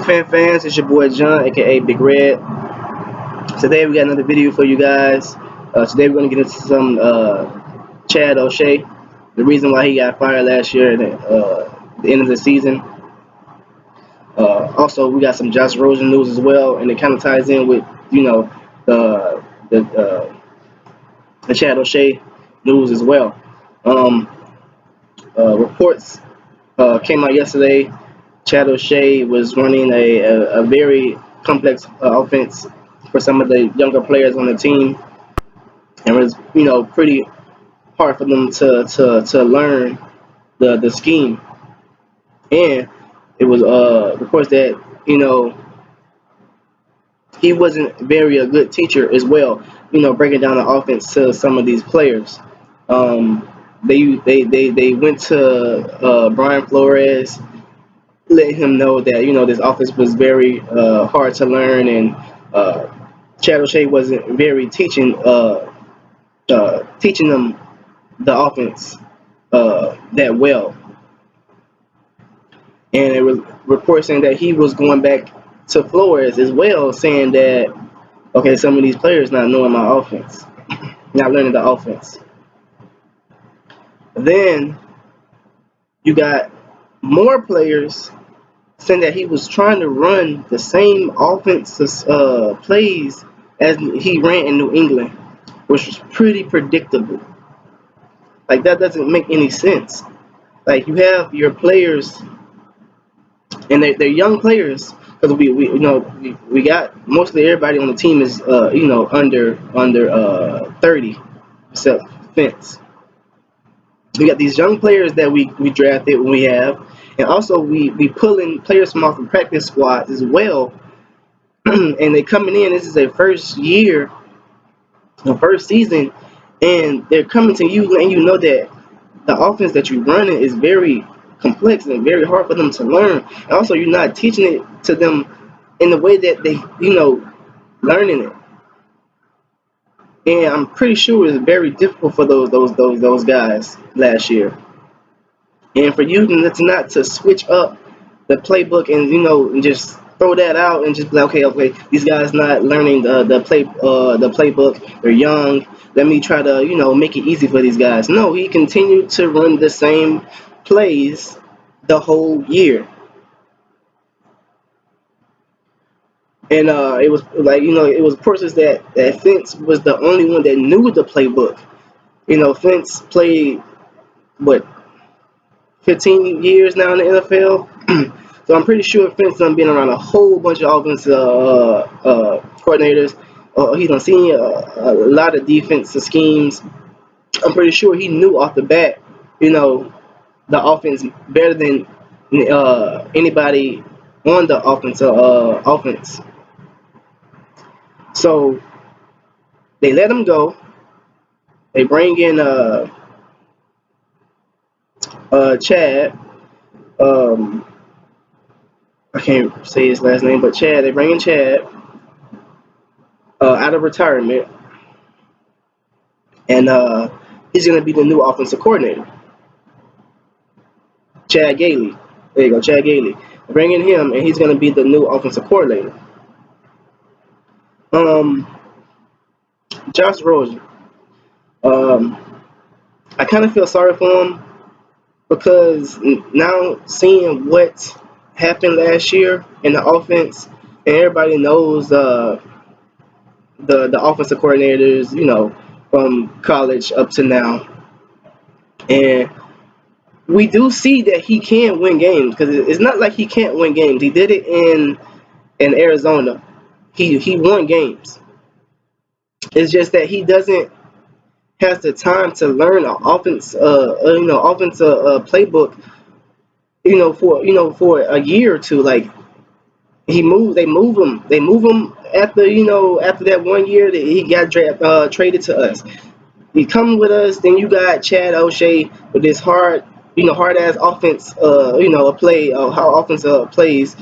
Fans, it's your boy John, aka Big Red. Today we got another video for you guys. Today we're gonna get into some Chad O'Shea, the reason why he got fired last year at the end of the season. Also, we got some Josh Rosen news as well, and it kind of ties in with the the uh, the Chad O'Shea news as well. Um, Reports came out yesterday. Chad O'Shea was running a very complex offense for some of the younger players on the team, and it was pretty hard for them to learn the scheme. And it was reports that he wasn't very a good teacher as well. Breaking down the offense to some of these players. Um, they went to Brian Flores, let him know that this offense was very hard to learn, and Chad O'Shea wasn't very teaching them the offense that well. And it was reports saying that he was going back to Flores as well, saying that okay, some of these players not knowing my offense, not learning the offense. Then you got more players saying that he was trying to run the same offensive plays as he ran in New England, which was pretty predictable. Like that doesn't make any sense. Like you have your players, and they're young players because we got mostly everybody on the team is under 30 except Fence. We got these young players that we drafted when we have, and also we pulling players from off the practice squads as well, and they coming in. This is their first year, the first season, and they're coming to you, and you know that the offense that you're running is very complex and very hard for them to learn. And also, you're not teaching it to them in the way that they learning it. And I'm pretty sure it's very difficult for those guys last year. And for you not to switch up the playbook and and just throw that out and just be like, okay, these guys not learning the playbook. They're young. Let me try to make it easy for these guys. No, he continued to run the same plays the whole year. And it was like it was persons that Fence was the only one that knew the playbook. Fence played what 15 years now in the NFL. So I'm pretty sure Fence done been around a whole bunch of offensive coordinators. He done seen a lot of defensive schemes. I'm pretty sure he knew off the bat, the offense better than anybody on the offense. So they let him go. They bring in Chad. Um, I can't say his last name, but Chad. They bring in Chad out of retirement, and he's gonna be the new offensive coordinator. Chad Gailey. There you go, Chad Gailey. Bringing him, and he's gonna be the new offensive coordinator. Um, Josh Rosen. Um, I kind of feel sorry for him because now seeing what happened last year in the offense, and everybody knows the offensive coordinators, from college up to now, and we do see that he can win games because it's not like he can't win games. He did it in Arizona. He won games. It's just that he doesn't has the time to learn an offense, offensive playbook, for a year or two. Like they move him after after that 1 year that he got traded to us. He come with us, then you got Chad O'Shea with this hard ass offense, how offense plays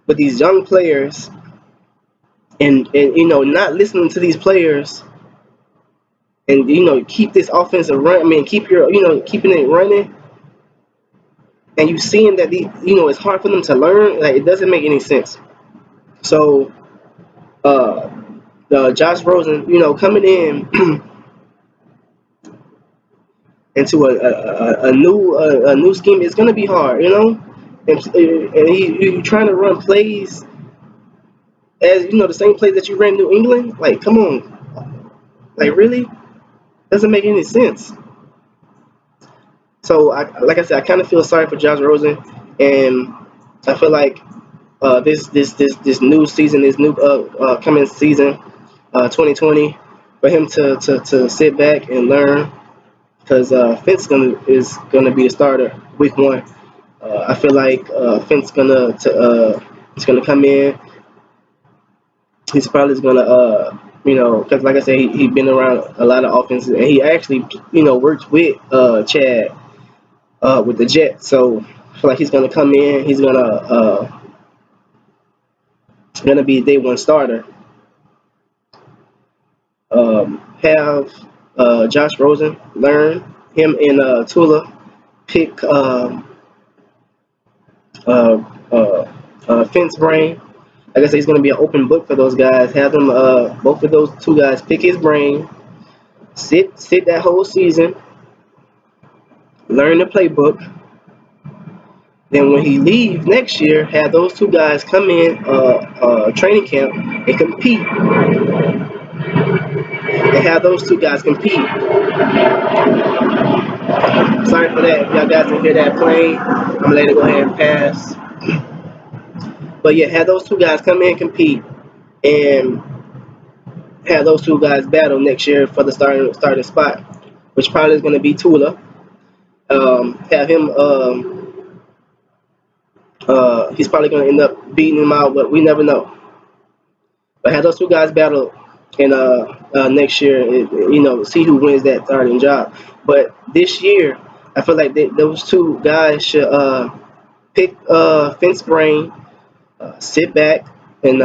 with these young players, and not listening to these players, and keep this offensive run. I mean, keep your keeping it running, and you seeing that it's hard for them to learn. Like it doesn't make any sense. So uh, Josh Rosen, coming in into a new scheme, it's gonna be hard, and he trying to run plays as the same plays that you ran in New England. Like, come on, like really doesn't make any sense. So like I said, I kind of feel sorry for Josh Rosen, and I feel like this new season, this new coming season, 2020, for him to sit back and learn, because Fentz is gonna be the starter week 1. I feel like Fentz he's gonna come in. He's probably gonna because like I said, he been around a lot of offenses, and he actually worked with Chad with the Jets. So I feel like he's gonna come in. He's gonna be a day one starter. Have Josh Rosen learn him and Tula pick uh, uh, Fence brain. Like I said, he's going to be an open book for those guys. Have them, both of those two guys, pick his brain, sit that whole season, learn the playbook. Then when he leaves next year, have those two guys come in training camp and compete, and have those two guys compete. Sorry for that. If y'all guys didn't hear that plane, I'm gonna let it go ahead and pass. But yeah, have those two guys come in and compete, and have those two guys battle next year for the starting spot, which probably is going to be Tula. Have him. He's probably going to end up beating him out, but we never know. But have those two guys battle in next year, see who wins that starting job. But this year, I feel like those two guys should pick Fence Brain, sit back, and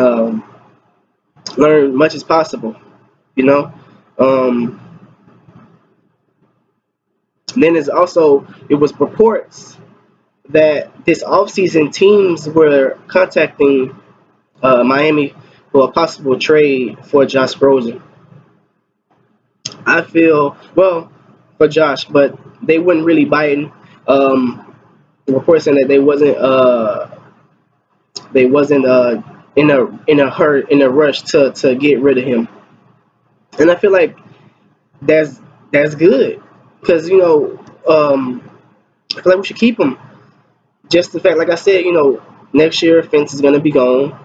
learn much as possible. You know. Um, then there's also it was reports that this offseason teams were contacting Miami for a possible trade for Josh Rosen. I feel well for Josh, but they wouldn't really bite. The report saying that they wasn't in a rush to get rid of him, and I feel like that's that's good because I feel like we should keep him. Just the fact, like I said, next year Fence is gonna be gone.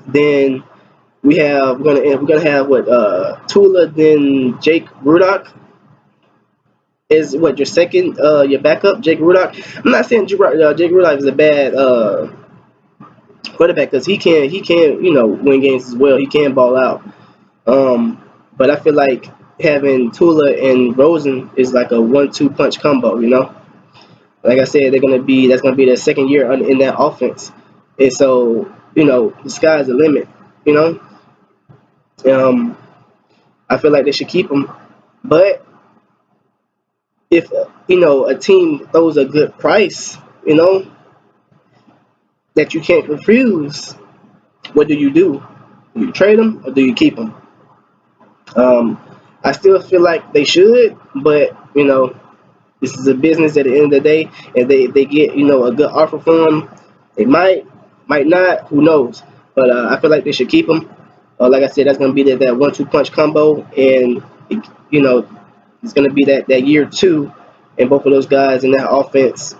Then we're gonna have what Tula, then Jake Rudock is what your second your backup, Jake Rudock. I'm not saying Jake Rudock is a bad quarterback, because he can win games as well. He can ball out. But I feel like having Tula and Rosen is like a 1-2 punch combo. Like I said, that's gonna be their second year in that offense, and so the sky's the limit. You know, um, I feel like they should keep him, but if a team throws a good price, that you can't refuse, what do? Do you trade them or do you keep them? Um, I still feel like they should, but this is a business at the end of the day, and they get a good offer for them. They might not, who knows? But I feel like they should keep them. Like I said, that's going to be that 1-2 punch combo, and you know it's going to be that year two, and both of those guys in that offense,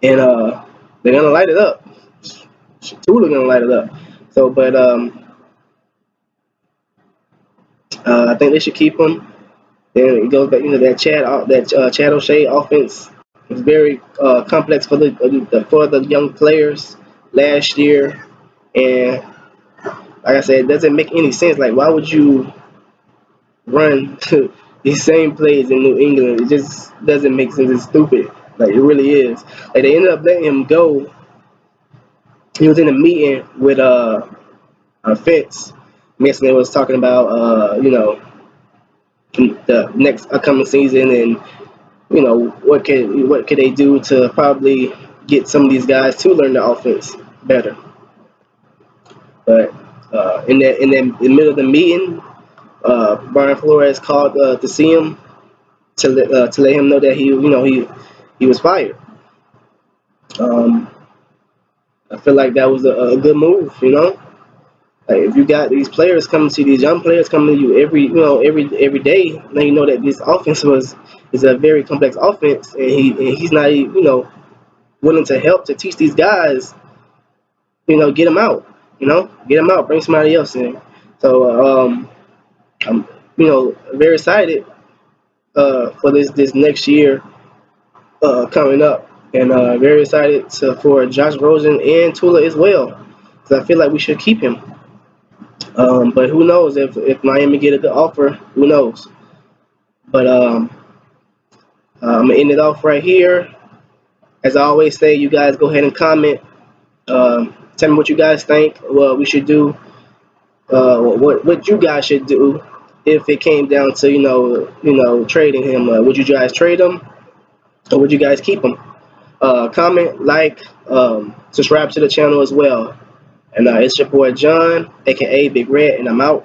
and they're going to light it up. Tula going to light it up. So, but I think they should keep him. Then it goes back into Chad O'Shea offense. It's very complex for the young players last year, and like I said, it doesn't make any sense. Like, why would you run these same plays in New England? It just doesn't make sense. It's stupid. Like, it really is. Like, they ended up letting him go. He was in a meeting with Fitz. Mason was talking about the next upcoming season, and what could they do to probably get some of these guys to learn the offense better. But in the middle of the meeting, Brian Flores called to see him to let him know that he was fired. Um, I feel like that was a good move. Like if you got these players coming to these young players coming to you every day, now you know that this offense is a very complex offense, and he's not willing to help to teach these guys, get them out, get them out, bring somebody else in. So I'm very excited for this next year coming up, and very excited for Josh Rosen and Tula as well, because I feel like we should keep him. But who knows if Miami get a good offer? Who knows? But I'm gonna end it off right here. As I always say, you guys go ahead and comment. Tell me what you guys think. What we should do. What you guys should do if it came down to trading him. Would you guys trade him or would you guys keep him? Comment, like, subscribe to the channel as well. And it's your boy John, aka Big Red, and I'm out.